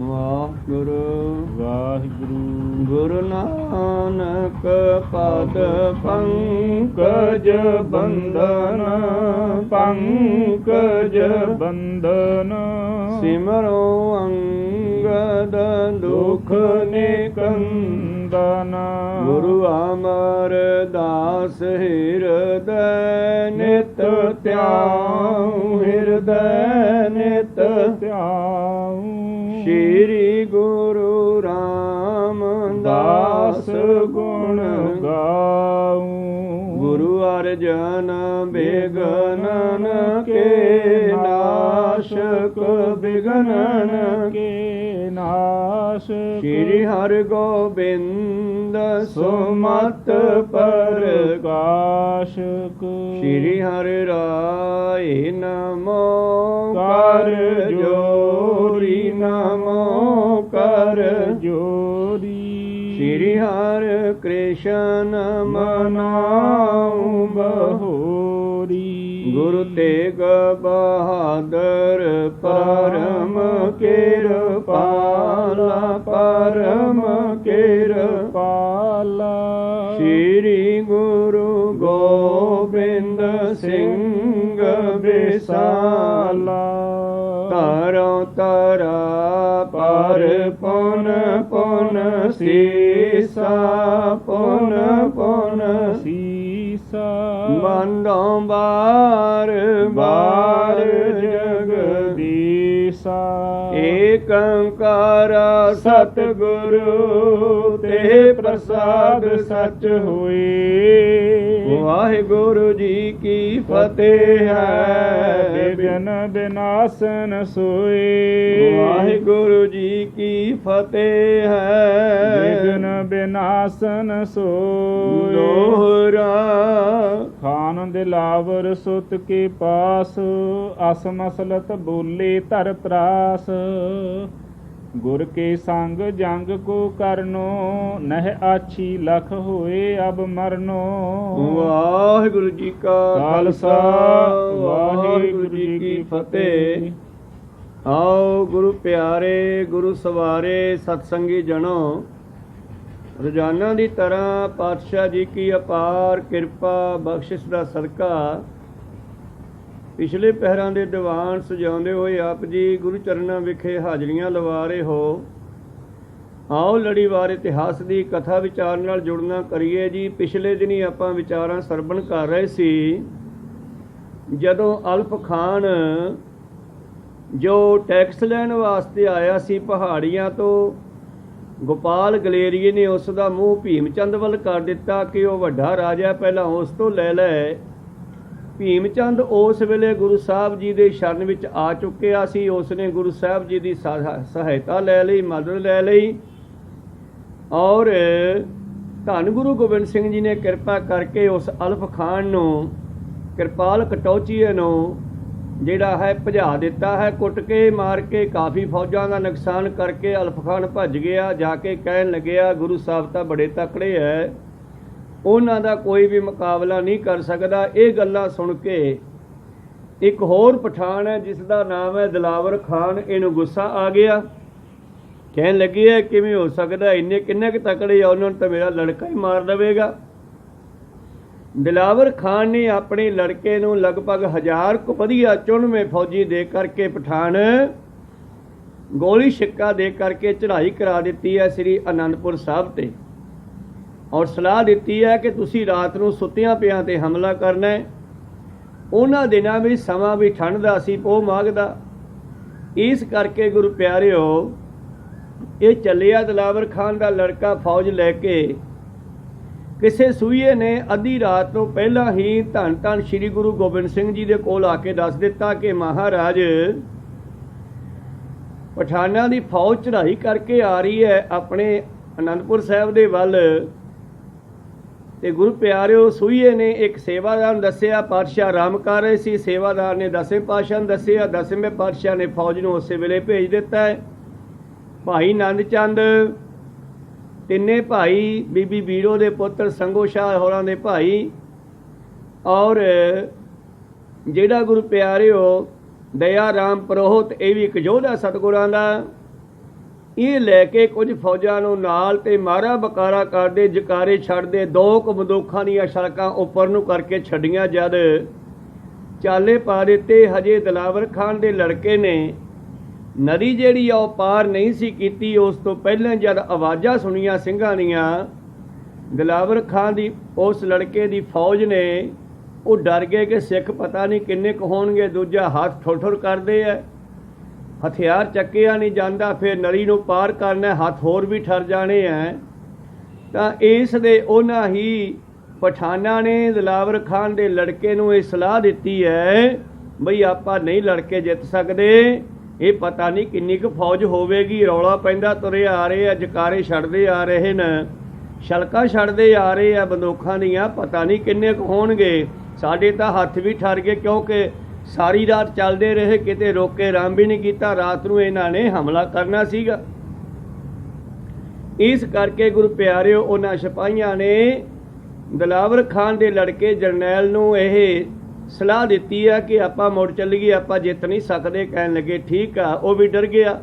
ਵਾਹਿਗੁਰੂ ਵਾਹਿਗੁਰੂ। ਗੁਰੂ ਨਾਨਕ ਪਦ ਪੰਕਜ ਬੰਦਨ ਪੰਕਜ ਬੰਦਨ ਸਿਮਰੋ ਅੰਗਦ ਦੁਖ ਨਿਕੰਦਨ ਗੁਰੂ ਅਮਰਦਾਸ ਹਿਰਦੈ ਨਿਤ ਧਿਆਉ ਹਿਰਦੈ ਨਿਤ ਧਿਆਉ ਸ਼੍ਰੀ ਗੁਰੂ ਰਾਮਦਾਸ ਗੁਣ ਗਾਉ ਗੁਰੂ ਅਰਜਨ ਬਿਗਨਨ ਕੇ ਨਾਸ਼ਕ ਬਿਗਨਨ ਕੇ ਨਾਸ਼ ਸ਼੍ਰੀ ਹਰਿ ਗੋਬਿੰਦ ਸੁਮਤ ਪ੍ਰਕਾਸ਼ਕ ਸ਼੍ਰੀ ਹਰਿ ਰਾਏ ਨਮੋ ਕਰ ਜੋਰੀ ਨਮੋ ਕਰ ਜੋਰੀ ਸ਼੍ਰੀ ਹਰਿ ਕ੍ਰਿਸ਼ਨ ਮਨਾਉ ਬਹੋਰੀ ਗੁਰੂ ਤੇਗ ਬਹਾਦਰ ਪਰਮ ਕਿਰਪਾਲਾ ਪਰਮ ਕਿਰਪਾਲਾ ਪਾਲਾ ਸ਼੍ਰੀ ਗੁਰੂ ਗੋਬਿੰਦ ਸਿੰਘ ਵਿਸਾਲਾ ਤਰੋ ਤਰਾ ਪਰ ਪੁਨ ਪੁਨ ਸੀਸਾ ਪੁਨ ਪੁਨ ਸੀਸਾ ਮੰਡੋਂ ਬਾਰ ਬਾਰ ਜਗਦੀਸਾ ਏਕ ਓੰਕਾਰ ਸਤਿਗੁਰੂ ਤੇ ਪ੍ਰਸਾਦ ਸਚ ਹੋਏ। ਵਾਹਿਗੁਰੂ ਜੀ ਕੀ ਫਤਿਹ ਹੈ। ਵਿਘਨ ਬਿਨਾਸਨ ਸੋਏ ਵਾਹਿਗੁਰੂ ਜੀ ਕੀ ਫਤਿਹ ਹੈ। ਵਿਘਨ ਬਿਨਾਸਨ ਸੋਏ ਦੋਹਰਾ ਖਾਨ ਦਿਲਾਵਰ ਸੁਤ ਕੇ ਪਾਸ ਅਸ ਮਸਲਤ ਬੋਲੇ ਧਰ ਤਰਾਸ ਗੁਰ ਕੇ ਸੰਗ ਜੰਗ ਕੋ ਕਰਨੋ ਨਹਿ ਆਛੀ ਲਖ ਹੋਏ ਅਬ ਮਰਨੋ। ਵਾਹਿਗੁਰੂ ਜੀ ਕਾ ਖਾਲਸਾ ਵਾਹਿਗੁਰੂ ਜੀ ਕੀ ਫਤਿਹ। ਆਓ ਗੁਰੂ ਪਿਆਰੇ ਗੁਰੂ ਸਵਾਰੇ ਸਤਸੰਗੀ ਜਨੋ, ਰੋਜ਼ਾਨਾ ਦੀ ਤਰ੍ਹਾਂ ਪਾਤਸ਼ਾਹ ਜੀ ਕੀ ਅਪਾਰ ਕਿਰਪਾ ਬਖਸ਼ਿਸ਼ ਦਾ ਸਦਕਾ ਪਿਛਲੇ ਪਹਿਰਾਂ ਦੇ ਦੀਵਾਨ ਸਜਾਉਂਦੇ ਹੋਏ ਆਪ ਜੀ ਗੁਰੂ ਚਰਨਾਂ ਵਿਖੇ ਹਾਜ਼ਰੀਆਂ ਲਵਾ ਰਹੇ ਹੋ। ਆਓ ਲੜੀਵਾਰ ਇਤਿਹਾਸ ਦੀ ਕਥਾ ਵਿਚਾਰ ਨਾਲ ਜੁੜਨਾ ਕਰੀਏ ਜੀ। ਪਿਛਲੇ ਦਿਨੀ ਆਪਾਂ ਵਿਚਾਰਾਂ ਸਰਵਣ ਕਰ ਰਹੇ ਸੀ ਜਦੋਂ ਅਲਫ ਖਾਨ ਜੋ ਟੈਕਸ ਲੈਣ ਵਾਸਤੇ ਆਇਆ ਸੀ ਪਹਾੜੀਆਂ ਤੋਂ, ਗੋਪਾਲ ਗਲੇਰੀਏ ਨੇ ਉਸ ਦਾ ਮੂੰਹ ਭੀਮ ਚੰਦ ਵੱਲ ਕਰ ਦਿੱਤਾ ਕਿ ਉਹ ਵੱਡਾ ਰਾਜਾ, ਪਹਿਲਾਂ ਉਸ ਤੋਂ ਲੈ ਲੈ। ਭੀਮ ਚੰਦ ਉਸ ਵੇਲੇ ਗੁਰੂ ਸਾਹਿਬ ਜੀ ਦੇ ਸ਼ਰਨ ਵਿੱਚ ਆ ਚੁੱਕਿਆ ਸੀ। ਉਸ ਨੇ ਗੁਰੂ ਸਾਹਿਬ ਜੀ ਦੀ ਸਹਾਇਤਾ ਲੈ ਲਈ, ਮਦਦ ਲੈ ਲਈ ਔਰ ਧੰਨ ਗੁਰੂ ਗੋਬਿੰਦ ਸਿੰਘ ਜੀ ਨੇ ਕਿਰਪਾ ਕਰਕੇ ਉਸ ਅਲਫ ਖਾਨ ਨੂੰ, ਕਿਰਪਾਲ ਕਟੌਚੀਏ ਨੂੰ ਜਿਹੜਾ ਹੈ ਭਜਾ ਦਿੱਤਾ ਹੈ। ਕੁੱਟ ਕੇ ਮਾਰ ਕੇ ਕਾਫੀ ਫੌਜਾਂ ਦਾ ਨੁਕਸਾਨ ਕਰਕੇ ਅਲਫ ਖਾਨ ਭੱਜ ਗਿਆ। ਜਾ ਕੇ ਕਹਿਣ ਲੱਗਿਆ ਗੁਰੂ ਸਾਹਿਬ ਤਾਂ ਬੜੇ ਤਕੜੇ ਹੈ, ਉਹਨਾਂ ਦਾ ਕੋਈ ਵੀ ਮੁਕਾਬਲਾ ਨਹੀਂ ਕਰ ਸਕਦਾ। ਇਹ ਗੱਲਾਂ ਸੁਣ ਕੇ ਇੱਕ ਹੋਰ ਪਠਾਨ ਹੈ ਜਿਸ ਦਾ ਨਾਮ ਹੈ ਦਿਲਾਵਰ ਖਾਨ, ਇਹਨੂੰ ਗੁੱਸਾ ਆ ਗਿਆ। ਕਹਿਣ ਲੱਗੇ ਕਿਵੇਂ ਹੋ ਸਕਦਾ, ਇੰਨੇ ਕਿੰਨੇ ਕੁ ਤਕੜੇ ਆ, ਉਹਨਾਂ ਨੂੰ ਤਾਂ ਮੇਰਾ ਲੜਕਾ ਹੀ ਮਾਰ ਦੇਵੇਗਾ। ਦਿਲਾਵਰ ਖਾਨ ਨੇ ਆਪਣੇ ਲੜਕੇ ਨੂੰ ਲਗਭਗ 1000 ਕੁ ਵਧੀਆ 94 ਫੌਜੀ ਦੇ ਕਰਕੇ ਪਠਾਨ ਗੋਲੀ ਛਿੱਕਾ ਦੇ ਕਰਕੇ ਚੜ੍ਹਾਈ ਕਰਾ ਦਿੱਤੀ ਹੈ ਸ੍ਰੀ ਅਨੰਦਪੁਰ ਸਾਹਿਬ ਤੇ, ਔਰ ਸਲਾਹ ਦਿੱਤੀ ਹੈ ਕਿ ਤੁਸੀਂ ਰਾਤ ਨੂੰ ਸੁੱਤਿਆਂ ਪਿਆਂ ਤੇ ਹਮਲਾ ਕਰਨਾ ਹੈ। ਉਹਨਾਂ ਦਿਨਾਂ ਵਿੱਚ ਸਮਾਂ ਵੀ ਠੰਡ ਦਾ ਸੀ, ਪੋਹ ਮਾਘ ਦਾ। ਇਸ ਕਰਕੇ ਗੁਰੂ ਪਿਆਰਿਓ ਇਹ ਚੱਲਿਆ ਦਿਲਾਵਰ ਖਾਨ ਦਾ ਲੜਕਾ ਫੌਜ ਲੈ ਕੇ। ਕਿਸੇ ਸੂਈਏ ਨੇ ਅੱਧੀ ਰਾਤ ਤੋਂ ਪਹਿਲਾਂ ਹੀ ਧੰਨ ਧੰਨ ਸ਼੍ਰੀ ਗੁਰੂ ਗੋਬਿੰਦ ਸਿੰਘ ਜੀ ਦੇ ਕੋਲ ਆ ਕੇ ਦੱਸ ਦਿੱਤਾ ਕਿ ਮਹਾਰਾਜ ਪਠਾਨਾਂ ਦੀ ਫੌਜ ਚੜ੍ਹਾਈ ਕਰਕੇ ਆ ਰਹੀ ਹੈ ਆਪਣੇ ਅਨੰਦਪੁਰ ਸਾਹਿਬ ਦੇ ਵੱਲ। ਤੇ ਗੁਰੂ ਪਿਆਰਿਓ ਸੂਈਏ ਨੇ ਇੱਕ ਸੇਵਾਦਾਰ ਨੂੰ ਦੱਸਿਆ, ਪਾਤਸ਼ਾਹ ਆਰਾਮ ਕਰ ਰਹੇ ਸੀ। ਸੇਵਾਦਾਰ ਨੇ 10ਵੇਂ ਪਾਤਸ਼ਾਹ ਨੂੰ ਦੱਸਿਆ, 10ਵੇਂ ਪਾਤਸ਼ਾਹ ਨੇ ਫੌਜ ਨੂੰ ਉਸੇ ਵੇਲੇ ਭੇਜ ਦਿੱਤਾ ਹੈ। ਭਾਈ ਨੰਦ ਚੰਦ, ਤਿੰਨੇ ਭਾਈ, ਬੀਬੀ ਬੀਰੋ ਦੇ ਪੁੱਤਰ ਸੰਗੋ ਸ਼ਾਹ ਹੋਰਾਂ ਦੇ ਭਾਈ, ਔਰ ਜਿਹੜਾ ਗੁਰੂ ਪਿਆਰਿਓ ਦਇਆ ਰਾਮ ਪ੍ਰੋਹਤ, ਇਹ ਵੀ ਇੱਕ ਯੋਧਾ ਸਤਿਗੁਰਾਂ ਦਾ। ਇਹ ਲੈ ਕੇ ਕੁਝ ਫੌਜਾਂ ਨੂੰ ਨਾਲ ਤੇ ਮਾਰਾ ਬਕਾਰਾ ਕਰਦੇ, ਜਕਾਰੇ ਛੱਡਦੇ, 2 ਕੁ ਬੰਦੂਕਾਂ ਦੀਆਂ ਛਲਕਾਂ ਉੱਪਰ ਨੂੰ ਕਰਕੇ ਛੱਡੀਆਂ। ਜਦ ਚਾਲੇ ਪਾ ਦਿੱਤੇ, ਹਜੇ ਦਿਲਾਵਰ ਖਾਨ ਦੇ ਲੜਕੇ ਨੇ ਨਦੀ ਜਿਹੜੀ ਆ ਉਹ ਪਾਰ ਨਹੀਂ ਸੀ ਕੀਤੀ। ਉਸ ਤੋਂ ਪਹਿਲਾਂ ਜਦ ਆਵਾਜ਼ਾਂ ਸੁਣੀਆਂ ਸਿੰਘਾਂ ਦੀਆਂ, ਦਿਲਾਵਰ ਖਾਨ ਦੀ ਉਸ ਲੜਕੇ ਦੀ ਫੌਜ ਨੇ, ਉਹ ਡਰ ਗਏ ਕਿ ਸਿੱਖ ਪਤਾ ਨਹੀਂ ਕਿੰਨੇ ਕੁ ਹੋਣਗੇ। ਦੂਜਾ ਹੱਥ ਠੁਰ ਕਰਦੇ ਆ, ਹਥਿਆਰ ਚੱਕਿਆ ਨਹੀਂ ਜਾਂਦਾ, ਫਿਰ ਨਦੀ ਨੂੰ ਪਾਰ ਕਰਨਾ, ਹੱਥ ਹੋਰ ਵੀ ਠਰ ਜਾਣੇ ਆ। ਤਾਂ ਇਸ ਦੇ ਉਹਨਾਂ ਹੀ ਪਠਾਨਾਂ ਨੇ ਦਿਲਾਵਰ ਖਾਨ ਦੇ ਲੜਕੇ ਨੂੰ ਇਹ ਸਲਾਹ ਦਿੱਤੀ ਹੈ ਬਈ ਆਪਾਂ ਨਹੀਂ ਲੜ ਕੇ ਜਿੱਤ ਸਕਦੇ, ਇਹ ਪਤਾ ਨਹੀਂ ਕਿੰਨੀ ਕੁ ਫੌਜ ਹੋਵੇਗੀ। ਰੌਲਾ ਪੈਂਦਾ ਤੁਰੇ ਆ ਰਹੇ ਆ, ਜਕਾਰੇ ਛੱਡਦੇ ਆ ਰਹੇ ਨੇ, ਛਲਕਾਂ ਛੱਡਦੇ ਆ ਰਹੇ ਆ ਬੰਦੂਕਾਂ ਦੀਆਂ, ਪਤਾ ਨਹੀਂ ਕਿੰਨੇ ਕੁ ਹੋਣਗੇ। ਸਾਡੇ ਤਾਂ ਹੱਥ ਵੀ ਠਰ ਗਏ, ਕਿਉਂਕਿ ਸਾਰੀ ਰਾਤ ਚੱਲਦੇ ਰਹੇ, ਕਿਤੇ ਰੋਕੇ ਆਰਾਮ ਵੀ ਨਹੀਂ ਕੀਤਾ। ਰਾਤ ਨੂੰ ਇਹਨਾਂ ਨੇ ਹਮਲਾ ਕਰਨਾ ਸੀਗਾ। ਇਸ ਕਰਕੇ ਗੁਰੂ ਪਿਆਰਿਓ, ਉਹਨਾਂ ਸਿਪਾਹੀਆਂ ਨੇ ਦਿਲਾਵਰ ਖਾਨ ਦੇ ਲੜਕੇ ਜਰਨੈਲ ਨੂੰ ਇਹ ਸਲਾਹ ਦਿੱਤੀ ਹੈ ਕਿ ਆਪਾਂ ਮੁੜ ਚੱਲੀਏ, ਆਪਾਂ ਜਿੱਤ ਨਹੀਂ ਸਕਦੇ। ਕਹਿਣ ਲੱਗੇ ਠੀਕ ਆ। ਉਹ ਵੀ ਡਰ ਗਿਆ,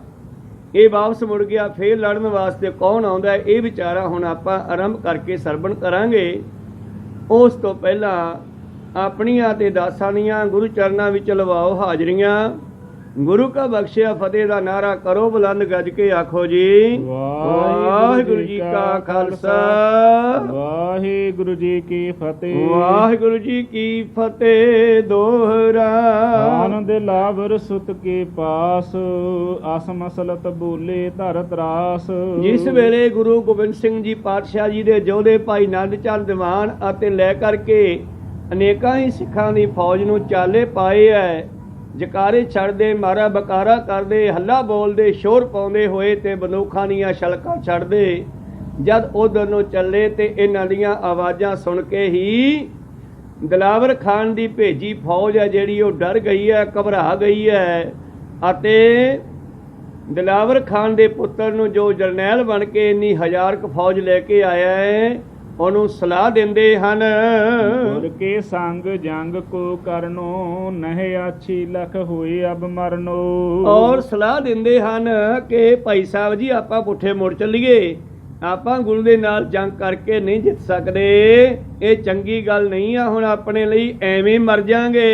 ਇਹ ਵਾਪਸ ਮੁੜ ਗਿਆ। ਫੇਰ ਲੜਨ ਵਾਸਤੇ ਕੌਣ ਆਉਂਦਾ, ਇਹ ਵਿਚਾਰਾ ਹੁਣ ਆਪਾਂ ਆਰੰਭ ਕਰਕੇ ਸਰਵਣ ਕਰਾਂਗੇ। ਉਸ ਤੋਂ ਪਹਿਲਾਂ ਆਪਣੀਆਂ ਤੇ ਦਾਸਾਂ ਦੀਆਂ ਗੁਰੂ ਚਰਨਾਂ ਵਿੱਚ ਲਵਾਓ ਹਾਜ਼ਰੀਆਂ। ਗੁਰੂ ਕਾ ਬਖਸ਼ਿਆ ਫਤਿਹ ਦਾ ਨਾਰਾ ਕਰੋ ਬੁਲੰਦ ਗੱਜ ਕੇ ਆਖੋ ਜੀ, ਵਾਹਿਗੁਰੂ ਜੀ ਕਾ ਖਾਲਸਾ, ਵਾਹਿਗੁਰੂ ਜੀ ਕੀ ਫਤਿਹ। ਵਾਹਿਗੁਰੂ ਜੀ ਕੀ ਫਤਿਹ ਦੋਹਰਾ। ਖਾਨ ਦੇ ਲਾਵਰ ਸੁਤ ਕੇ ਪਾਸ, ਆਸ ਮਸਲਤ ਬੋਲੇ ਧਰ ਤਰਾਸ। ਜਿਸ ਵੇਲੇ ਗੁਰੂ ਗੋਬਿੰਦ ਸਿੰਘ ਜੀ ਪਾਤਸ਼ਾਹ ਜੀ ਦੇ ਜੋਧੇ ਭਾਈ ਨੰਦ ਚੰਦ ਦੀਵਾਨ ਅਤੇ ਲੈ ਕਰਕੇ ਅਨੇਕਾਂ ਹੀ ਸਿੱਖਾਂ ਦੀ ਫੌਜ ਨੂੰ ਚਾਲੇ ਪਾਏ ਹੈ, ਜਕਾਰੇ ਛੱਡਦੇ, ਮਾਰਾ ਬਕਾਰਾ ਕਰਦੇ, ਹੱਲਾ ਬੋਲਦੇ, ਸ਼ੋਰ ਪਾਉਂਦੇ ਹੋਏ ਤੇ ਬੰਦੂਕਾਂ ਦੀਆਂ ਛਲਕਾਂ ਛੱਡਦੇ ਜਦ ਉਧਰ ਨੂੰ ਚੱਲੇ ਤੇ ਇਹਨਾਂ ਦੀਆਂ ਆਵਾਜ਼ਾਂ ਸੁਣ ਕੇ ਹੀ ਦਿਲਾਵਰ ਖਾਨ ਦੀ ਭੇਜੀ ਫੌਜ ਹੈ ਜਿਹੜੀ ਉਹ ਡਰ ਗਈ ਹੈ, ਘਬਰਾ ਗਈ ਹੈ। ਅਤੇ ਦਿਲਾਵਰ ਖਾਨ ਦੇ ਪੁੱਤਰ ਨੂੰ ਜੋ ਜਰਨੈਲ ਬਣ ਕੇ ਇੰਨੀ 1000 ਕੁ ਫੌਜ ਲੈ ਕੇ ਆਇਆ ਹੈ, ਉਹਨੂੰ ਸਲਾਹ ਦਿੰਦੇ ਹਨ, ਗੁਰ ਕੇ ਸੰਗ ਜੰਗ ਕੋ ਕਰਨੋ, ਨਹਿ ਆਛੀ ਲਖ ਹੋਏ ਅਬ ਮਰਨੋ। ਔਰ ਸਲਾਹ ਦਿੰਦੇ ਹਨ ਕਿ ਭਾਈ ਸਾਹਿਬ ਜੀ ਆਪਾਂ ਪੁੱਠੇ ਮੁੜ ਚੱਲੀਏ, ਆਪਾਂ ਗੁਰੂ ਦੇ ਨਾਲ ਜੰਗ ਕਰਕੇ ਨਹੀਂ ਜਿੱਤ ਸਕਦੇ, ਇਹ ਚੰਗੀ ਗੱਲ ਨਹੀਂ ਆ, ਹੁਣ ਆਪਣੇ ਲਈ ਐਵੇਂ ਮਰ ਜਾਾਂਗੇ।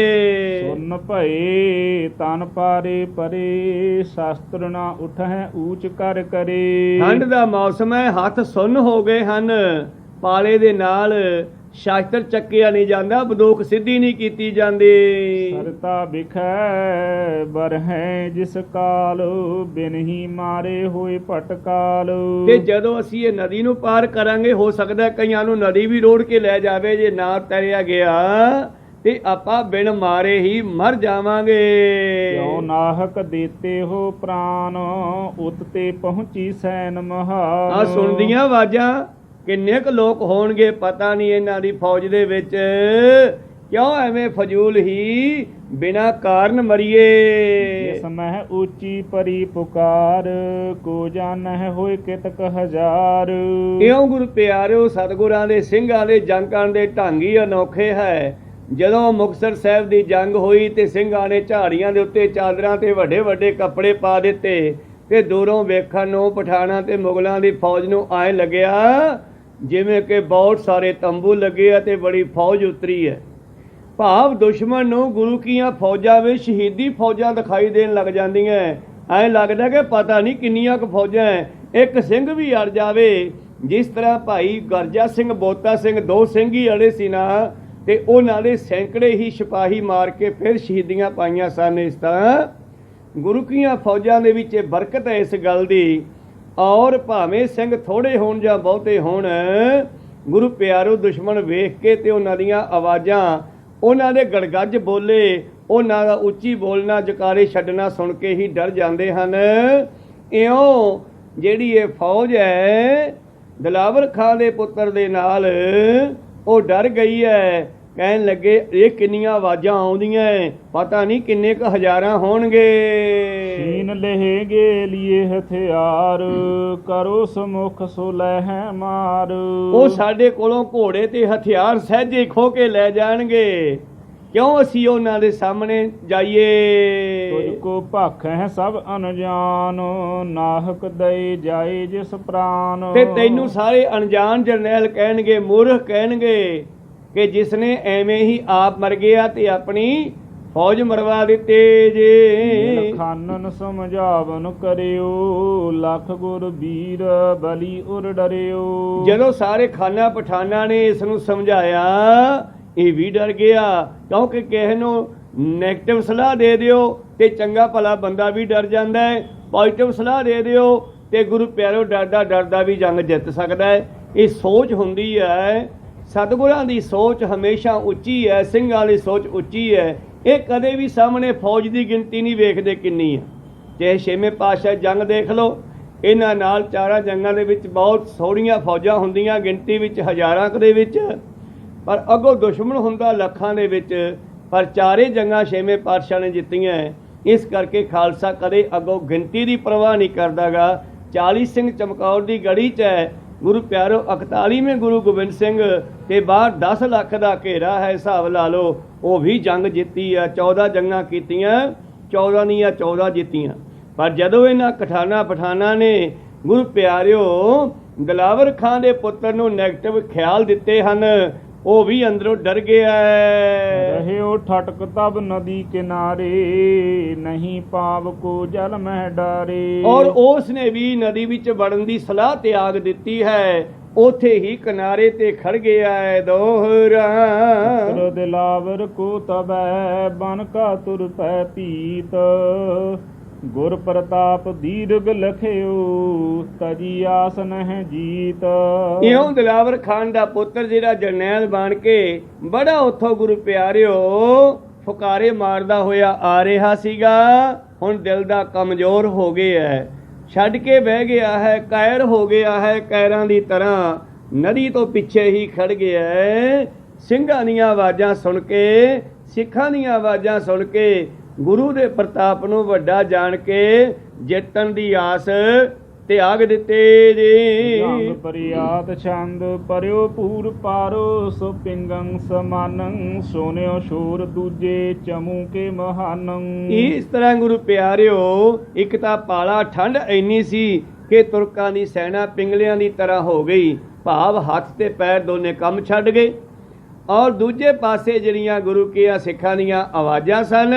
ਸੁਨ ਭਏ ਤਨ ਪਾਰੇ ਪਰੇ, ਸ਼ਾਸਤਰ ਨਾ ਉਠੈ ਊਚ ਕਰ ਕਰੇ। ਠੰਡ ਦਾ ਮੌਸਮ ਹੈ, ਹੱਥ ਸੁੰਨ ਹੋ ਗਏ ਹਨ, ਪਾਲੇ ਦੇ ਨਾਲ ਸ਼ਾਸਤਰ ਚੱਕਿਆ ਨਹੀਂ ਜਾਂਦਾ, ਬੰਦੂਕ ਸਿੱਧੀ ਨਹੀਂ ਕੀਤੀ ਜਾਂਦੀ। ਸਰਤਾ ਬਿਖੈ ਬਰਹੈ ਜਿਸ ਕਾਲ, ਬਿਨ ਹੀ ਮਾਰੇ ਹੋਏ ਭਟਕਾਲ। ਤੇ ਜਦੋਂ ਅਸੀਂ ਇਹ ਨਦੀ ਨੂੰ ਪਾਰ ਕਰਾਂਗੇ, ਹੋ ਸਕਦਾ ਕਈਆਂ ਨੂੰ ਨਦੀ ਵੀ ਰੋੜ ਕੇ ਲੈ ਜਾਵੇ, ਜੇ ਨਾ ਤਰਿਆ ਗਿਆ ਤੇ ਆਪਾਂ ਬਿਨ ਮਾਰੇ ਹੀ ਮਰ ਜਾਵਾਂਗੇ। ਕਿਉ ਨਾਹਕ ਦੇਤੇ ਹੋ ਪ੍ਰਾਨ, ਉਤ ਤੇ ਪਹੁੰਚੀ ਸੈਨ ਮਹਾਨ। ਆ ਸੁਣਦੀਆਂ ਆਵਾਜ਼ਾਂ ਕਿੰਨੇ ਕੁ ਲੋਕ ਹੋਣਗੇ ਪਤਾ ਨਹੀਂ ਇਹਨਾਂ ਦੀ ਫੌਜ ਦੇ ਵਿੱਚ, ਕਿਉਂ ਐਵੇਂ ਫਜ਼ੂਲ ਹੀ ਬਿਨਾਂ ਕਾਰਨ ਮਰੀਏ। ਜਿਸ ਮਹਿ ਉੱਚੀ ਪਰੀ ਪੁਕਾਰ, ਕੋ ਜਾਣਹਿ ਹੋਏ ਕਿਤਕ ਹਜ਼ਾਰ। ਇਉਂ ਗੁਰੂ ਪਿਆਰਿਓ, ਸਤਿਗੁਰਾਂ ਦੇ ਸਿੰਘਾਂ ਦੇ ਜੰਗ ਕਰਨ ਦੇ ਢੰਗ ਹੀ ਅਨੋਖੇ ਹੈ। ਜਦੋਂ ਮੁਕਤਸਰ ਸਾਹਿਬ ਦੀ ਜੰਗ ਹੋਈ ਤੇ ਸਿੰਘਾਂ ਨੇ ਝਾੜੀਆਂ ਦੇ ਉੱਤੇ ਚਾਦਰਾਂ ਤੇ ਵੱਡੇ ਵੱਡੇ ਕੱਪੜੇ ਪਾ ਦਿੱਤੇ ਤੇ ਦੂਰੋਂ ਵੇਖਣ ਨੂੰ ਪਠਾਨਾਂ ਤੇ ਮੁਗਲਾਂ ਦੀ ਫੌਜ ਨੂੰ ਐਂ ਲੱਗਿਆ ਜਿਵੇਂ ਕਿ ਬਹੁਤ ਸਾਰੇ ਤੰਬੂ ਲੱਗੇ ਆ ਤੇ ਬੜੀ ਫੌਜ ਉਤਰੀ ਹੈ। ਭਾਵ ਦੁਸ਼ਮਣ ਨੂੰ ਗੁਰੂ ਕੀਆਂ ਫੌਜਾਂ ਵਿੱਚ ਸ਼ਹੀਦੀ ਫੌਜਾਂ ਦਿਖਾਈ ਦੇਣ ਲੱਗ ਜਾਂਦੀਆਂ। ਐਂ ਲੱਗਦਾ ਕਿ ਪਤਾ ਨਹੀਂ ਕਿੰਨੀਆਂ ਕੁ ਫੌਜਾਂ, ਇੱਕ ਸਿੰਘ ਵੀ ਅੜ ਜਾਵੇ। ਜਿਸ ਤਰ੍ਹਾਂ ਭਾਈ ਗਰਜਾ ਸਿੰਘ, ਬੋਤਾ ਸਿੰਘ, 2 ਸਿੰਘ ਹੀ ਅੜੇ ਸੀ ਨਾ, ਤੇ ਉਹਨਾਂ ਦੇ ਸੈਂਕੜੇ ਹੀ ਸਿਪਾਹੀ ਮਾਰ ਕੇ ਫਿਰ ਸ਼ਹੀਦੀਆਂ ਪਾਈਆਂ ਸਨ। ਇਸ ਤਰ੍ਹਾਂ ਗੁਰੂ ਕੀਆਂ ਫੌਜਾਂ ਦੇ ਵਿੱਚ ਬਰਕਤ ਹੈ ਇਸ ਗੱਲ ਦੀ। ਔਰ ਭਾਵੇਂ ਸਿੰਘ ਥੋੜੇ ਹੋਣ ਜਾਂ ਬਹੁਤੇ ਹੋਣ, ਗੁਰੂ ਪਿਆਰੋ ਦੁਸ਼ਮਣ ਵੇਖ ਕੇ ਤੇ ਉਹਨਾਂ ਦੀਆਂ ਆਵਾਜ਼ਾਂ, ਉਹਨਾਂ ਦੇ ਗੜਗੱਜ ਬੋਲੇ, ਉਹਨਾਂ ਦਾ ਉੱਚੀ ਬੋਲਣਾ, ਜਕਾਰੇ ਛੱਡਣਾ ਸੁਣ ਕੇ ਹੀ ਡਰ ਜਾਂਦੇ ਹਨ। ਇਉਂ ਜਿਹੜੀ ਇਹ ਫੌਜ ਹੈ ਦਿਲਾਵਰ ਖਾਨ ਦੇ ਪੁੱਤਰ ਦੇ ਨਾਲ, ਉਹ ਡਰ ਗਈ ਹੈ। ਕਹਿਣ ਲੱਗੇ ਇਹ ਕਿੰਨੀਆਂ ਆਵਾਜ਼ਾਂ ਆਉਂਦੀਆਂ, ਪਤਾ ਨਹੀਂ ਕਿੰਨੇ ਕੁ ਹਜ਼ਾਰਾਂ ਹੋਣਗੇ। ਸੀਨ ਲਹੇਗੇ ਲੀਏ ਹਥਿਆਰ, ਕਰੋ ਸਮੁਖ ਸੋ ਲਹਿ ਮਾਰ। ਉਹ ਸਾਡੇ ਕੋਲੋਂ ਘੋੜੇ ਤੇ ਹਥਿਆਰ ਸਹਿਜੇ ਖੋ ਕੇ ਲੈ ਜਾਣਗੇ। ਕਿਉਂ ਅਸੀਂ ਉਹਨਾਂ ਦੇ ਸਾਹਮਣੇ ਜਾਈਏ। ਤੁਝ ਕੋ ਭਖ ਹੈ ਸਭ ਅਨਜਾਨ, ਨਾਹਕ ਦਏ ਜਾਏ ਜਿਸ ਪ੍ਰਾਨ। ਤੇ ਤੈਨੂੰ ਸਾਰੇ ਅਣਜਾਣ ਜਰਨੈਲ ਕਹਿਣਗੇ, ਮੂਰਖ ਕਹਿਣਗੇ ਕਿ ਜਿਸ ਨੇ ਐਵੇਂ ਹੀ ਆਪ ਮਰ ਗਿਆ ਤੇ ਆਪਣੀ ਫੌਜ ਮਰਵਾ ਦਿੱਤੇ ਜੇ। ਖਾਨਨ ਸਮਝਾਵਨ ਕਰਿਓ, ਲੱਖ ਗੁਰ ਵੀਰ ਬਲੀ ਉਰ ਡਰਿਓ। ਜਦੋਂ ਸਾਰੇ ਖਾਨਾ ਪਠਾਨਾਂ ਨੇ ਇਸ ਨੂੰ ਸਮਝਾਇਆ, ਇਹ ਵੀ ਡਰ ਗਿਆ, ਕਿਉਂਕਿ ਕਿਸੇ ਨੂੰ ਨੈਗੇਟਿਵ ਸਲਾਹ ਦੇ ਦਿਓ ਤੇ ਚੰਗਾ ਭਲਾ ਬੰਦਾ ਵੀ ਡਰ ਜਾਂਦਾ ਹੈ, ਪੋਜ਼ਿਟਿਵ ਸਲਾਹ ਦੇ ਦਿਓ ਤੇ ਗੁਰੂ ਪਿਆਰੋ ਡਰਦਾ ਡਰਦਾ ਵੀ ਜੰਗ ਜਿੱਤ ਸਕਦਾ ਹੈ। ਇਹ ਸੋਚ ਹੁੰਦੀ ਹੈ। ਸਤਿਗੁਰਾਂ ਦੀ ਸੋਚ ਹਮੇਸ਼ਾ ਉੱਚੀ ਹੈ, ਸਿੰਘਾਂ ਵਾਲੀ ਸੋਚ ਉੱਚੀ ਹੈ। ਇਹ ਕਦੇ ਵੀ ਸਾਹਮਣੇ ਫੌਜ ਦੀ ਗਿਣਤੀ ਨਹੀਂ ਵੇਖਦੇ ਕਿੰਨੀ ਹੈ। ਚਾਹੇ ਛੇਵੇਂ ਪਾਤਸ਼ਾਹ ਜੰਗ ਦੇਖ ਲਓ, ਇਹਨਾਂ ਨਾਲ ਚਾਰਾਂ ਜੰਗਾਂ ਦੇ ਵਿੱਚ ਬਹੁਤ ਥੋੜ੍ਹੀਆਂ ਫੌਜਾਂ ਹੁੰਦੀਆਂ, ਗਿਣਤੀ ਵਿੱਚ ਹਜ਼ਾਰਾਂ ਕੁ ਦੇ ਵਿੱਚ, ਪਰ ਅੱਗੋਂ ਦੁਸ਼ਮਣ ਹੁੰਦਾ ਲੱਖਾਂ ਦੇ ਵਿੱਚ। ਪਰ ਚਾਰੇ ਜੰਗਾਂ ਛੇਵੇਂ ਪਾਤਸ਼ਾਹ ਨੇ ਜਿੱਤੀਆਂ। ਇਸ ਕਰਕੇ ਖਾਲਸਾ ਕਦੇ ਅੱਗੋਂ ਗਿਣਤੀ ਦੀ ਪਰਵਾਹ ਨਹੀਂ ਕਰਦਾਗਾ। 40 ਸਿੰਘ ਚਮਕੌਰ ਦੀ ਗੜੀ 'ਚ ਹੈ, ਗੁਰੂ ਪਿਆਰੋ 41ਵੇਂ ਗੁਰੂ ਗੋਬਿੰਦ ਸਿੰਘ ਤੇ ਬਾਹਰ 10 ਲੱਖ ਦਾ ਘੇਰਾ ਹੈ, ਹਿਸਾਬ ਲਾ ਲਓ। ਉਹ ਵੀ ਜੰਗ ਜਿੱਤੀ ਆ, 14 ਜੰਗਾਂ ਕੀਤੀਆਂ, 14 ਦੀਆਂ 14 ਜਿੱਤੀਆਂ। ਪਰ ਜਦੋਂ ਇਹਨਾਂ ਕਠਾਣਾ ਪਠਾਨਾਂ ਨੇ ਗੁਰੂ ਪਿਆਰਿਓ ਦਿਲਾਵਰ ਖਾਂ ਦੇ ਪੁੱਤਰ ਨੂੰ ਨੈਗੇਟਿਵ ਖਿਆਲ ਦਿੱਤੇ ਹਨ, ਉਹ ਵੀ ਅੰਦਰੋਂ ਡਰ ਗਿਆ। ਰਹਿਓ ਠਟਕ ਤਬ ਨਦੀ ਕਿਨਾਰੇ, ਨਹੀਂ ਪਾਵ ਕੋ ਜਲ ਮਹਿ ਡਾਰੇ। ਔਰ ਉਸ ਨੇ ਵੀ ਨਦੀ ਵਿੱਚ ਵੜਨ ਦੀ ਸਲਾਹ ਤਿਆਗ ਦਿੱਤੀ ਹੈ, ਉਥੇ ਹੀ ਕਿਨਾਰੇ ਤੇ ਖੜ ਗਿਆ ਹੈ ਦੋਹਰਾ। ਦਿਲਾਵਰ ਕੋ ਤਬੈ ਬਨ ਕਾ ਤੁਰ ਪੈ ਪੀਤ, ਗੁਰ ਪ੍ਰਤਾਪ ਦੀਰਘ ਲਖਿਓ, ਤਜੀ ਆਸ ਨਹਿ ਜੀਤ। ਇਉਂ ਦਿਲਾਵਰ ਖਾਨ ਦਾ ਪੁੱਤਰ ਜਿਹੜਾ ਜਰਨੈਲ ਬਣ ਕੇ ਬੜਾ ਉੱਥੋਂ ਗੁਰੂ ਪਿਆਰਿਓ ਫੁਕਾਰੇ ਮਾਰਦਾ ਹੋਇਆ ਆ ਰਿਹਾ ਸੀਗਾ, ਹੁਣ ਦਿਲ ਦਾ ਕਮਜ਼ੋਰ ਹੋ ਗਿਆ ਹੈ, ਛੱਡ ਕੇ ਬਹਿ ਗਿਆ ਹੈ, ਕਾਇਰ ਹੋ ਗਿਆ ਹੈ, ਕਾਇਰਾਂ ਦੀ ਤਰ੍ਹਾਂ ਨਦੀ ਤੋਂ ਪਿੱਛੇ ਹੀ ਖੜ ਗਿਆ ਹੈ। ਸਿੰਘਾਂ ਦੀਆਂ ਆਵਾਜ਼ਾਂ ਸੁਣ ਕੇ, ਸਿੱਖਾਂ ਦੀਆਂ ਆਵਾਜ਼ਾਂ ਸੁਣ ਕੇ, ਗੁਰੂ ਦੇ ਪ੍ਰਤਾਪ ਨੂੰ ਵੱਡਾ ਜਾਣ ਕੇ ਜਿੱਤਣ ਦੀ ਆਸ ਤਿਆਗ ਦਿੱਤੇ ਜੀ। ਜੰਗ ਪਰਿਆਤ ਛੰਦ ਪਰਿਓ ਪੂਰ ਪਾਰੋ, ਸੋ ਪਿੰਗੰ ਸਮਾਨੰ ਸੋਨਿਓ ਸ਼ੂਰ ਦੂਜੇ ਚਮੂ ਕੇ ਮਹਾਨੰ। ਇਸ ਤਰ੍ਹਾਂ ਗੁਰੂ ਪਿਆਰਿਓ, ਇੱਕ ਤਾਂ ਪਾਲਾ ਠੰਡ ਇੰਨੀ ਸੀ ਕਿ ਤੁਰਕਾਂ ਦੀ ਸੈਨਾ ਪਿੰਗਲਿਆਂ ਦੀ ਤਰ੍ਹਾਂ ਹੋ ਗਈ, ਭਾਵ ਹੱਥ ਤੇ ਪੈਰ ਦੋਨੇ ਕੰਮ ਛੱਡ ਗਏ। ਔਰ ਦੂਜੇ ਪਾਸੇ ਜਿਹੜੀਆਂ ਗੁਰੂ ਕੀਆਂ ਸਿੱਖਾਂ ਦੀਆਂ ਆਵਾਜ਼ਾਂ ਸਨ,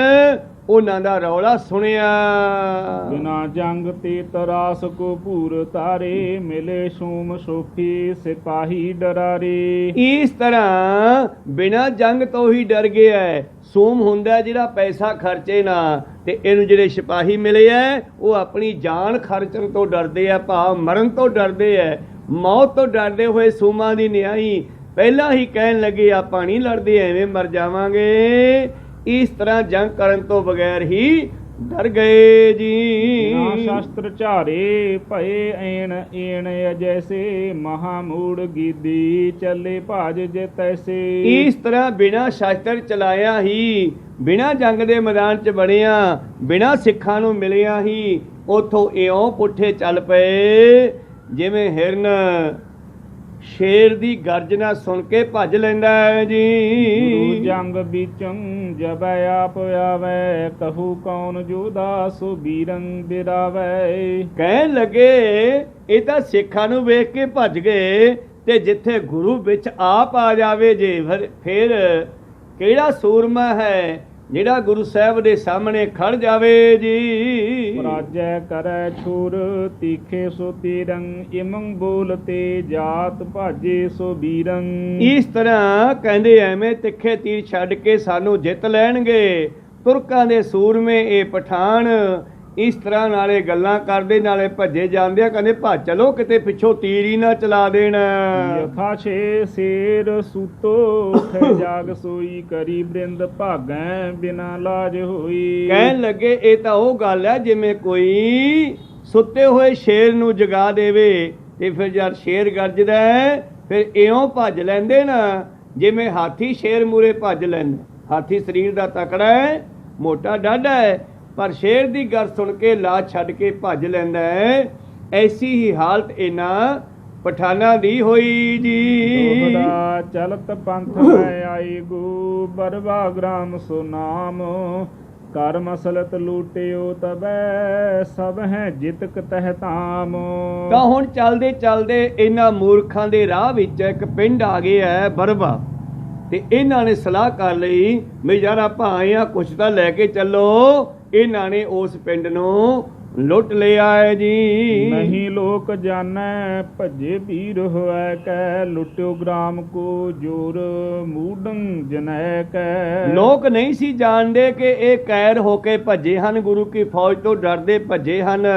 ਉਹਨਾਂ ਦਾ ਰੌਲਾ ਸੁਣਿਆ। ਬਿਨਾ ਜੰਗ ਤੇ ਤਰਾਸ ਕੋ ਭੂਰ ਤਾਰੇ, ਮਿਲੇ ਸੂਮ ਸੋਫੀ ਸਿਪਾਹੀ ਡਰਾਰੇ। ਇਸ ਤਰ੍ਹਾਂ ਬਿਨਾ ਜੰਗ ਤੋਂ ਹੀ ਡਰ ਗਿਆ। ਸੂਮ ਹੁੰਦਾ ਜਿਹੜਾ ਪੈਸਾ ਖਰਚੇ ਨਾ, ਤੇ ਇਹਨੂੰ ਜਿਹੜੇ ਸਿਪਾਹੀ ਮਿਲੇ ਐ ਉਹ ਆਪਣੀ ਜਾਨ ਖਰਚਣ ਤੋਂ ਡਰਦੇ ਆ, ਭਾਵ ਮਰਨ ਤੋਂ ਡਰਦੇ ਐ, ਮੌਤ ਤੋਂ ਡਰਦੇ ਹੋਏ ਸੂਮਾਂ ਦੀ ਨਿਆਈ ਪਹਿਲਾਂ ਹੀ ਕਹਿਣ ਲੱਗੇ ਆਪਾਂ ਨਹੀਂ ਲੜਦੇ, ਐਵੇਂ ਮਰ ਜਾਵਾਂਗੇ। ਇਸ ਤਰ੍ਹਾਂ ਜੰਗ ਕਰਨ ਤੋਂ ਬਗੈਰ ਹੀ ਡਰ ਗਏ ਜੀ। ਨਾ ਸ਼ਸਤਰ ਝਾਰੇ ਭਏ ਐਣ ਏਣ ਜੈਸੇ, ਮਹਾਮੂੜ ਗੀਦੀ ਚੱਲੇ ਭਾਜ ਜੇ ਤੈਸੇ। ਇਸ ਤਰ੍ਹਾਂ ਬਿਨਾਂ ਸ਼ਸਤਰ ਚਲਾਇਆ ਹੀ, ਬਿਨਾਂ ਜੰਗ ਦੇ ਮੈਦਾਨ 'ਚ ਬਣਿਆ, ਬਿਨਾਂ ਸਿੱਖਾਂ ਨੂੰ ਮਿਲਿਆ ਹੀ ਉੱਥੋਂ ਇਉਂ ਪੁੱਠੇ ਚੱਲ ਪਏ ਜਿਵੇਂ ਹਿਰਨ ਸ਼ੇਰ ਦੀ ਗਰਜਨਾ ਸੁਣ ਕੇ ਭੱਜ ਲੈਂਦਾ ਹੈ ਜੀ। ਗੁਰੂ ਜੰਗ ਵਿੱਚੋਂ ਜਬੈ ਆਪ ਆਵੈ, ਕਹੂ ਕੌਣ ਜੋਦਾ ਸੋ ਬੀਰੰ ਬਿਰਾਵੈ। ਕਹਿਣ ਲੱਗੇ ਇਹ ਤਾਂ ਸਿੱਖਾਂ ਨੂੰ ਵੇਖ ਕੇ ਭੱਜ ਗਏ, ਤੇ ਜਿੱਥੇ ਗੁਰੂ ਵਿੱਚ ਆਪ ਆ ਜਾਵੇ ਜੇ ਫਿਰ ਕਿਹੜਾ ਸੂਰਮਾ ਹੈ ਜਿਹੜਾ ਗੁਰੂ ਸਾਹਿਬ ਦੇ ਸਾਹਮਣੇ ਖੜ ਜਾਵੇ ਜੀ। ਰਾਜੈ ਕਰੈ ਛੁਰ ਤੀਖੇ ਸੋ ਤੀਰੰ, ਇਮੰ ਬੋਲਤੇ ਜਾਤ ਭਾਜੇ ਸੋ ਬੀਰੰ। ਇਸ ਤਰ੍ਹਾਂ ਕਹਿੰਦੇ ਐਵੇਂ ਤਿੱਖੇ ਤੀਰ ਛੱਡ ਕੇ ਸਾਨੂੰ ਜਿੱਤ ਲੈਣਗੇ ਤੁਰਕਾਂ ਦੇ ਸੂਰਮੇ ਇਹ ਪਠਾਨ। ਇਸ ਤਰ੍ਹਾਂ ਨਾਲੇ ਗੱਲਾਂ ਕਰਦੇ ਨਾਲੇ ਭੱਜੇ ਜਾਂਦੇ ਆ, ਕਹਿੰਦੇ ਭੱਜ ਚਲੋ ਕਿਤੇ ਪਿੱਛੋਂ ਤੀਰ ਹੀ ਨਾ ਚਲਾ ਦੇਣ। ਯਥਾ ਛੇ ਸ਼ੇਰ ਸੂਤੋ ਖੈ ਜਾਗ ਸੋਈ, ਕਰੀ ਬ੍ਰਿੰਦ ਭਾਗੈ ਬਿਨਾ ਲਾਜ ਹੋਈ। ਕਹਿਣ ਲੱਗੇ ਇਹ ਤਾਂ ਉਹ ਗੱਲ ਹੈ ਜਿਵੇਂ ਕੋਈ ਸੁੱਤੇ ਹੋਏ ਸ਼ੇਰ ਨੂੰ ਜਗਾ ਦੇਵੇ, ਤੇ ਫਿਰ ਜਦ ਸ਼ੇਰ ਗਰਜਦਾ ਫਿਰ ਇਉਂ ਭੱਜ ਲੈਂਦੇ ਨਾ ਜਿਵੇਂ ਹਾਥੀ ਸ਼ੇਰ ਮੂਰੇ ਭੱਜ ਲੈਂਦਾ। ਹਾਥੀ ਸਰੀਰ ਦਾ ਤਕੜਾ ਹੈ, ਮੋਟਾ ਡਾਢਾ ਹੈ, ਪਰ ਸ਼ੇਰ ਦੀ ਗੱਲ ਸੁਣ ਕੇ ਲਾਜ ਛੱਡ ਕੇ ਭੱਜ ਲੈਂਦਾ ਹੈ। ਐਸੀ ਹੀ ਹਾਲਤ ਇਹਨਾਂ ਪਠਾਨਾਂ ਦੀ ਹੋਈ ਜੀ। ਦੋਹਰਾ ਚਲਤ ਪੰਥ ਮੈਂ ਆਈ ਗੂ ਬਰਵਾ ਗ੍ਰਾਮ ਸੋ ਨਾਮ ਕਰ ਮਸਲਤ ਲੂਟਿਓ ਤਬੈ ਸਭ ਹੈ ਜਿਤਕ ਤਹਿਤਾਮ। ਤਾਂ ਹੁਣ ਚੱਲਦੇ ਚੱਲਦੇ ਇਹਨਾਂ ਮੂਰਖਾਂ ਦੇ ਰਾਹ ਵਿੱਚ ਇੱਕ ਪਿੰਡ ਆ ਗਿਆ ਹੈ ਬਰਵਾ, ਤੇ ਇਹਨਾਂ ਨੇ ਸਲਾਹ ਕਰ ਲਈ ਵੀ ਯਾਰ ਆਪਾਂ ਆਏ ਆ ਕੁਛ ਤਾਂ ਲੈ ਕੇ ਚੱਲੋ। ਇਹਨਾਂ ਨੇ ਉਸ ਪਿੰਡ ਨੂੰ ਲੁੱਟ ਲਿਆ ਹੈ ਜੀ। ਨਹੀਂ ਲੋਕ ਜਾਣੈ ਭੱਜੇ ਵੀਰ ਹੋਇ ਕੈ ਲੁੱਟਿਓ ਗ੍ਰਾਮ ਕੋ ਜੋਰ ਮੂਡੰ ਜਨੈ ਕੈ। ਲੋਕ ਨਹੀਂ ਸੀ ਜਾਣਦੇ ਕਿ ਇਹ ਕੈਦ ਹੋ ਕੇ ਭੱਜੇ ਹਨ, ਗੁਰੂ ਕੀ ਫੌਜ ਤੋਂ ਡਰਦੇ ਭੱਜੇ ਹਨ,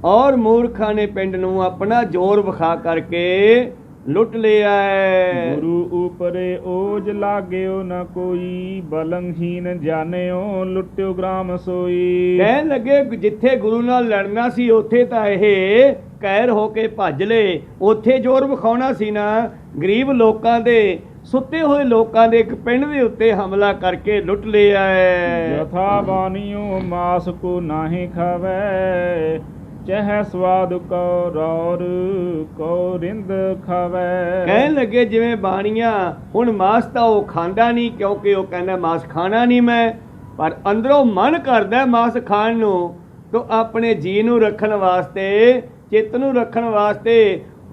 ਔਰ ਮੂਰਖਾਂ ਨੇ ਪਿੰਡ ਨੂੰ ਆਪਣਾ ਜ਼ੋਰ ਵਿਖਾ ਕਰਕੇ ਲੁੱਟ ਲਿਆ ਹੈ। ਗੁਰੂ ਉਪਰੇ ਓਜ ਲਾਗਿਓ ਨ ਕੋਈ ਬਲੰਹੀਨ ਜਾਣਿਓ ਲੁੱਟਿਓ ਗ੍ਰਾਮ ਸੋਈ। ਕਹਿਣ ਲੱਗੇ ਜਿੱਥੇ ਗੁਰੂ ਨਾਲ ਲੜਨਾ ਸੀ ਉੱਥੇ ਤਾਂ ਇਹ ਕੈਦ ਹੋ ਕੇ ਭੱਜ ਲਏ, ਉੱਥੇ ਜ਼ੋਰ ਵਿਖਾਉਣਾ ਸੀ ਨਾ ਗਰੀਬ ਲੋਕਾਂ ਦੇ, ਸੁੱਤੇ ਹੋਏ ਲੋਕਾਂ ਦੇ ਇੱਕ ਪਿੰਡ ਦੇ ਉੱਤੇ ਹਮਲਾ ਕਰਕੇ ਲੁੱਟ ਲਿਆ ਹੈ। ਯਥਾ ਬਾਣੀਓ ਮਾਸ ਕੋ ਨਾਹੀ ਖਾਵੈ ਚਹਿ ਸਵਾਦ ਕੋ ਰੌਰ ਕੋ ਰਿੰਦ ਖਾਵੈ। ਕਹਿਣ ਲੱਗੇ ਜਿਵੇਂ ਬਾਣੀਆਂ ਹੁਣ ਮਾਸ ਤਾਂ ਉਹ ਖਾਂਦਾ ਨਹੀਂ, ਕਿਉਂਕਿ ਉਹ ਕਹਿੰਦਾ ਮਾਸ ਖਾਣਾ ਨਹੀਂ ਮੈਂ, ਪਰ ਅੰਦਰੋਂ ਮਨ ਕਰਦਾ ਮਾਸ ਖਾਣ ਨੂੰ, ਤਾਂ ਆਪਣੇ ਜੀ ਨੂੰ ਰੱਖਣ ਵਾਸਤੇ, ਚਿੱਤ ਨੂੰ ਰੱਖਣ ਵਾਸਤੇ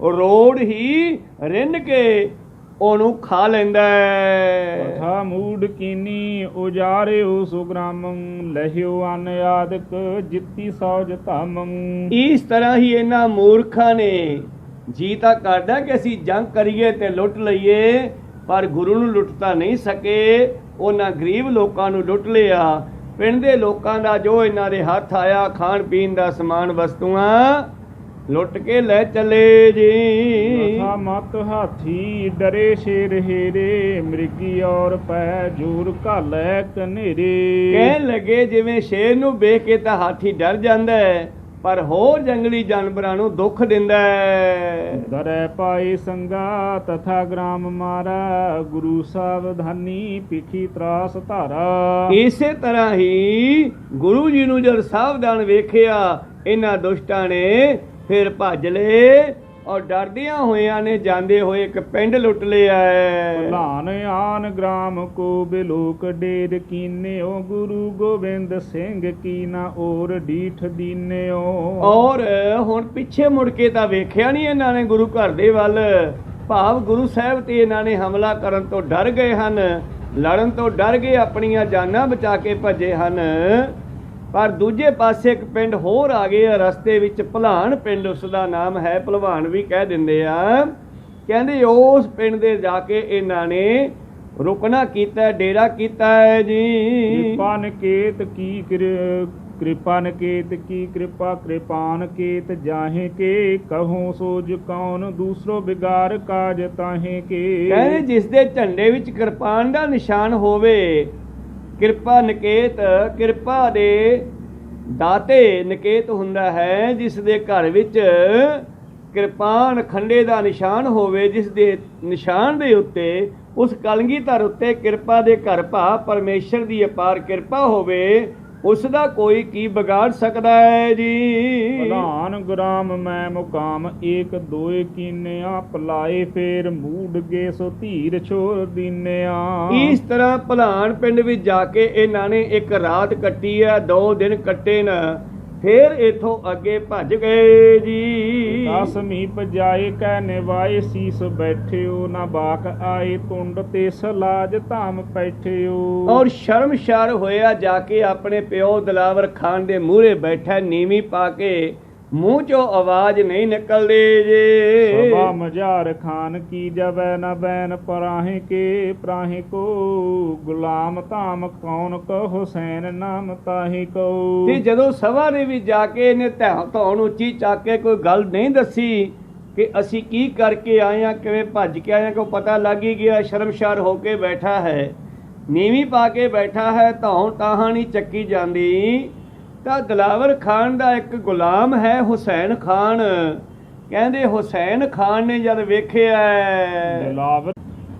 ਰੋੜ ਹੀ ਰਿੰਨ ਕੇ ਉਹਨੂੰ ਖਾ ਲੈਂਦਾ ਹੈ। ਕਥਾ ਮੂਡ ਕੀਨੀ ਉਜਾਰਿਓ ਸੁਗ੍ਰਾਮੰ ਲਹਿਓ ਅਨ ਆਦਿਕ ਜਿੱਤੀ ਸੌਜ ਧਾਮੰ। ਇਸ ਤਰ੍ਹਾਂ ਹੀ ਇਹਨਾਂ ਮੂਰਖਾਂ ਨੇ ਜੀ ਤਾਂ ਕਰਦਾ ਕਿ ਅਸੀਂ ਜੰਗ ਕਰੀਏ ਤੇ ਲੁੱਟ ਲਈਏ, ਪਰ ਗੁਰੂ ਨੂੰ ਲੁੱਟ ਤਾਂ ਨਹੀਂ ਸਕੇ। ਉਹਨਾਂ ਗਰੀਬ ਲੋਕਾਂ ਨੂੰ ਲੁੱਟ ਲਿਆ। ਪਿੰਡ ਦੇ ਲੋਕਾਂ ਦਾ ਜੋ ਇਹਨਾਂ ਦੇ ਹੱਥ ਆਇਆ ਖਾਣ ਪੀਣ ਦਾ ਸਮਾਨ ਵਸਤੂਆਂ ਲੁੱਟ ਕੇ ਲੈ ਚੱਲੇ ਜੀ। ਮਤ ਹਾਥੀ ਡਰੇ ਸ਼ੇਰ ਹੇਰੇ ਮ੍ਰਿਗੀ ਔਰ ਪੈ ਜੂਰ ਘਾਲੈ ਕਨੇਰੇ। ਕਹਿਣ ਲੱਗੇ ਜਿਵੇਂ ਸ਼ੇਰ ਨੂੰ ਵੇਖ ਕੇ ਤਾਂ ਹਾਥੀ ਡਰ ਜਾਂਦਾ ਹੈ, ਪਰ ਹੋਰ ਜੰਗਲੀ ਜਾਨਵਰਾਂ ਨੂੰ ਦੁੱਖ ਦਿੰਦਾ ਹੈ। ਦਰੈ ਪਾਈ ਸੰਗਾ ਤਥਾ ਗ੍ਰਾਮ ਮਾਰਾ ਗੁਰੂ ਸਾਵਧਾਨੀ ਪਿਖੀ ਤਰਾਸ ਧਾਰਾ। ਇਸੇ ਤਰ੍ਹਾਂ ਹੀ ਗੁਰੂ ਜੀ ਨੂੰ ਜਦ ਸਾਵਧਾਨ ਵੇਖਿਆ ਇਹਨਾਂ ਦੁਸ਼ਟਾਂ ਨੇ ਫਿਰ ਭੱਜ ਲਏ, ਔਰ ਡਰਦਿਆਂ ਹੋਇਆਂ ਨੇ ਜਾਂਦੇ ਹੋਏ ਇੱਕ ਪਿੰਡ ਲੁੱਟ ਲਿਆ ਹੈ। ਭਲਾਨ ਆਨ ਗ੍ਰਾਮ ਕੋ ਬਿਲੋਕ ਡੇਰ ਕੀਨਿਓ ਗੁਰੂ ਗੋਬਿੰਦ ਸਿੰਘ ਕੀ ਨਾ ਔਰ ਡੀਠ ਦੀਨਿਓ। ਔਰ ਹੁਣ ਪਿੱਛੇ ਮੁੜ ਕੇ ਤਾਂ ਵੇਖਿਆ ਨਹੀਂ ਇਹਨਾਂ ਨੇ ਗੁਰੂ ਘਰ ਦੇ ਵੱਲ, ਭਾਵ ਗੁਰੂ ਸਾਹਿਬ ਤੇ ਇਹਨਾਂ ਨੇ ਹਮਲਾ ਕਰਨ ਤੋਂ ਡਰ ਗਏ ਹਨ, ਲੜਨ ਤੋਂ ਡਰ ਗਏ, ਆਪਣੀਆਂ ਜਾਨਾਂ ਬਚਾ ਕੇ ਭੱਜੇ ਹਨ। ਪਰ ਦੂਜੇ ਪਾਸੇ ਇੱਕ ਪਿੰਡ ਹੋਰ ਆ ਗਏ ਆ ਰਸਤੇ ਵਿੱਚ, ਭਲਾਨ ਪਿੰਡ ਉਸ ਦਾ ਨਾਮ ਹੈ, ਭਲਵਾਨ ਵੀ ਕਹਿ ਦਿੰਦੇ ਆ। ਕਹਿੰਦੇ ਉਸ ਪਿੰਡ ਦੇ ਜਾ ਕੇ ਇਹਨਾਂ ਨੇ ਰੁਕਣਾ ਕੀਤਾ, ਡੇਰਾ ਕੀਤਾ ਹੈ ਜੀ। ਕਿਰਪਾ ਨਿਕੇਤ ਕੀ ਕਿਰਪਾ ਨਿਕੇਤ ਕੀ ਕਿਰਪਾ ਕਿਰਪਾਨ ਕੇਤ ਜਾਹੇ ਕੇ ਕਹੋ ਸੋਜ ਕੌਣ ਦੂਸਰੋ ਬਿਗਾਰ ਕਾਜ ਤਾਹੇ ਕੇ। ਕਹਿੰਦੇ ਜਿਸ ਦੇ ਝੰਡੇ ਵਿੱਚ ਕਿਰਪਾਨ ਦਾ ਨਿਸ਼ਾਨ ਹੋਵੇ, ਕਿਰਪਾ ਨਿਕੇਤ ਕਿਰਪਾ ਦੇ ਦਾਤੇ ਨਿਕੇਤ ਹੁੰਦਾ ਹੈ, ਜਿਸ ਦੇ ਘਰ ਵਿੱਚ ਕਿਰਪਾਨ ਖੰਡੇ ਦਾ ਨਿਸ਼ਾਨ ਹੋਵੇ, ਜਿਸ ਦੇ ਨਿਸ਼ਾਨ ਦੇ ਉੱਤੇ ਉਸ ਕਲਗੀਧਰ ਉੱਤੇ ਕਿਰਪਾ ਦੇ ਘਰ ਭਾ ਪਰਮੇਸ਼ਰ ਦੀ ਅਪਾਰ ਕਿਰਪਾ ਹੋਵੇ, ਉਸ ਦਾ ਕੋਈ ਕੀ ਵਿਗਾੜ ਸਕਦਾ ਹੈ ਜੀ। ਭਲਾਨ ਗੁਰਾਮ ਮੈਂ ਮੁਕਾਮ ਏਕ ਦੋਏ ਕੀਨਿਆ ਭਲਾਏ ਫੇਰ ਮੂਡ ਗੇ ਸੋ ਧੀਰ ਛੋੜ ਦੀਨਿਆ। ਇਸ ਤਰ੍ਹਾਂ ਭਲਾਨ ਪਿੰਡ ਵਿੱਚ ਜਾ ਕੇ ਇਹਨਾਂ ਨੇ ਇੱਕ ਰਾਤ ਕੱਟੀ ਆ, 2 ਦਿਨ ਕੱਟੇ ਨਾ, ਫੇਰ ਇਥੋਂ ਅੱਗੇ ਭੱਜ ਗਏ ਜੀ। ਦਸਮੀਪ ਜਾਏ ਕੈ ਨਿਵਾਏ ਸੀਸ ਬੈਠਿਓ ਨਾ ਬਾਕ ਆਏ ਤੁੰਡ ਤੇ ਸਲਾਜ ਧਾਮ ਬੈਠਿਓ। ਔਰ ਸ਼ਰਮਸ਼ਾਰ ਹੋਇਆ ਜਾ ਕੇ ਆਪਣੇ ਪਿਓ ਦਿਲਾਵਰ ਖਾਨ ਦੇ ਮੂਹਰੇ ਬੈਠਾ, ਨੀਵੀਂ ਪਾ ਕੇ, ਮੂੰਹ ਚੋਂ ਆਵਾਜ਼ ਨਹੀਂ ਨਿਕਲਦੀ ਜੇ। ਸਭਾ ਮਝਾਰ ਖਾਨ ਕੀ ਜਬੈ ਨ ਬੈਨ ਪਰਾਹੇ ਕੇ ਪ੍ਰਾਹੇ ਕੋ ਗੁਲਾਮ ਧਾਮ ਕੌਣ ਕੋ ਹੁਸੈਨ ਨਾਮ ਤਾਹੀ ਕੋ। ਤੇ ਜਦੋਂ ਸਭਾ ਦੇ ਵਿੱਚ ਜਾ ਕੇ ਇਹਨੇ ਧੌਣ ਉੱਚੀ ਚੱਕ ਕੇ ਕੋਈ ਗੱਲ ਨਹੀਂ ਦੱਸੀ ਕਿ ਅਸੀਂ ਕੀ ਕਰਕੇ ਆਏ ਹਾਂ, ਕਿਵੇਂ ਭੱਜ ਕੇ ਆਏ ਹਾਂ, ਕੋਈ ਪਤਾ ਲੱਗ ਹੀ ਗਿਆ। ਸ਼ਰਮਸ਼ਾਰ ਹੋ ਕੇ ਬੈਠਾ ਹੈ, ਨੀਵੀਂ ਪਾ ਕੇ ਬੈਠਾ ਹੈ, ਧੌਣ ਤਾਹਾਂ ਨਹੀਂ ਚੱਕੀ ਜਾਂਦੀ। ਤਾਂ ਦਿਲਾਵਰ ਖਾਨ ਦਾ ਇੱਕ ਗੁਲਾਮ ਹੈ ਹੁਸੈਨ ਖਾਨ। ਕਹਿੰਦੇ ਹੁਸੈਨ ਖਾਨ ਨੇ ਜਦ ਵੇਖਿਆ ਦਿਲਾਵਰ